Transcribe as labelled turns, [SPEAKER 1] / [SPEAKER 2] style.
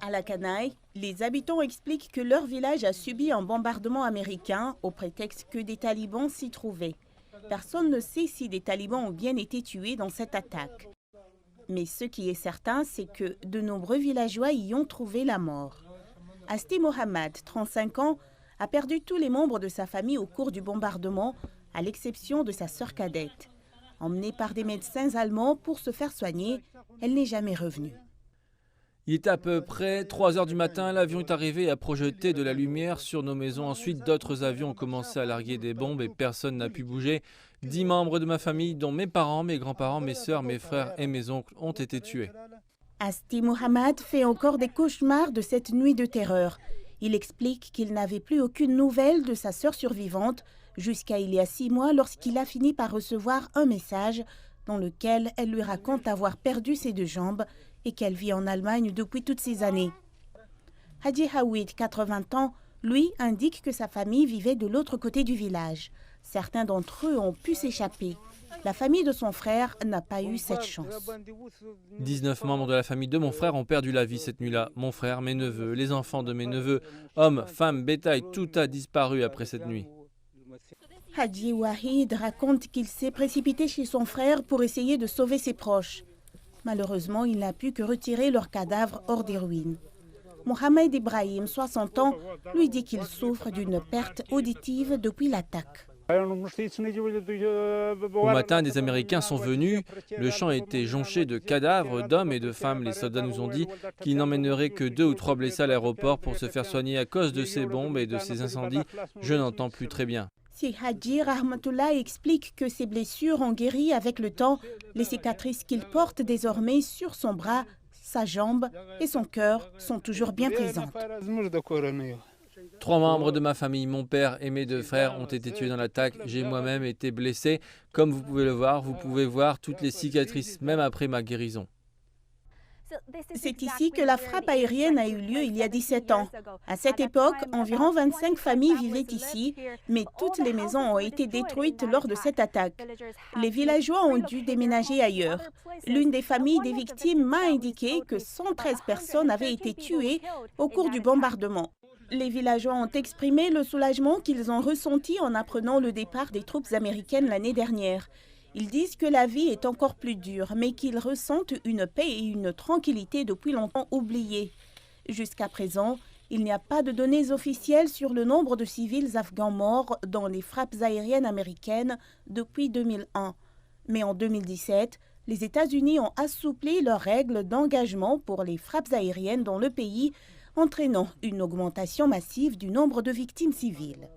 [SPEAKER 1] À la Canaille, les habitants expliquent que leur village a subi un bombardement américain au prétexte que des talibans s'y trouvaient. Personne ne sait si des talibans ont bien été tués dans cette attaque. Mais ce qui est certain, c'est que de nombreux villageois y ont trouvé la mort. Asti Mohamed, 35 ans, a perdu tous les membres de sa famille au cours du bombardement, à l'exception de sa sœur cadette. Emmenée par des médecins allemands pour se faire soigner, elle n'est jamais revenue.
[SPEAKER 2] Il était à peu près 3 heures du matin, l'avion est arrivé et a projeté de la lumière sur nos maisons. Ensuite, d'autres avions ont commencé à larguer des bombes et personne n'a pu bouger. 10 membres de ma famille, dont mes parents, mes grands-parents, mes sœurs, mes frères et mes oncles, ont été tués.
[SPEAKER 1] Asti Mohamed fait encore des cauchemars de cette nuit de terreur. Il explique qu'il n'avait plus aucune nouvelle de sa sœur survivante jusqu'à il y a 6 mois lorsqu'il a fini par recevoir un message dans lequel elle lui raconte avoir perdu ses 2 jambes et qu'elle vit en Allemagne depuis toutes ces années. Hadji Hawid, 80 ans, lui indique que sa famille vivait de l'autre côté du village. Certains d'entre eux ont pu s'échapper. La famille de son frère n'a pas eu cette chance.
[SPEAKER 2] 19 membres de la famille de mon frère ont perdu la vie cette nuit-là. Mon frère, mes neveux, les enfants de mes neveux, hommes, femmes, bétail, tout a disparu après cette nuit.
[SPEAKER 1] Hadji Wahid raconte qu'il s'est précipité chez son frère pour essayer de sauver ses proches. Malheureusement, il n'a pu que retirer leurs cadavres hors des ruines. Mohamed Ibrahim, 60 ans, lui dit qu'il souffre d'une perte auditive depuis l'attaque.
[SPEAKER 2] Au matin, des Américains sont venus. Le champ était jonché de cadavres d'hommes et de femmes. Les soldats nous ont dit qu'ils n'emmèneraient que 2 ou 3 blessés à l'aéroport pour se faire soigner à cause de ces bombes et de ces incendies. Je n'entends plus très bien.
[SPEAKER 1] Si Hadji Rahmatullah explique que ses blessures ont guéri avec le temps, les cicatrices qu'il porte désormais sur son bras, sa jambe et son cœur sont toujours bien présentes.
[SPEAKER 2] 3 membres de ma famille, mon père et mes 2 frères, ont été tués dans l'attaque. J'ai moi-même été blessé. Comme vous pouvez le voir, vous pouvez voir toutes les cicatrices, même après ma guérison.
[SPEAKER 1] C'est ici que la frappe aérienne a eu lieu il y a 17 ans. À cette époque, environ 25 familles vivaient ici, mais toutes les maisons ont été détruites lors de cette attaque. Les villageois ont dû déménager ailleurs. L'une des familles des victimes m'a indiqué que 113 personnes avaient été tuées au cours du bombardement. Les villageois ont exprimé le soulagement qu'ils ont ressenti en apprenant le départ des troupes américaines l'année dernière. Ils disent que la vie est encore plus dure, mais qu'ils ressentent une paix et une tranquillité depuis longtemps oubliées. Jusqu'à présent, il n'y a pas de données officielles sur le nombre de civils afghans morts dans les frappes aériennes américaines depuis 2001. Mais en 2017, les États-Unis ont assoupli leurs règles d'engagement pour les frappes aériennes dans le pays, entraînant une augmentation massive du nombre de victimes civiles.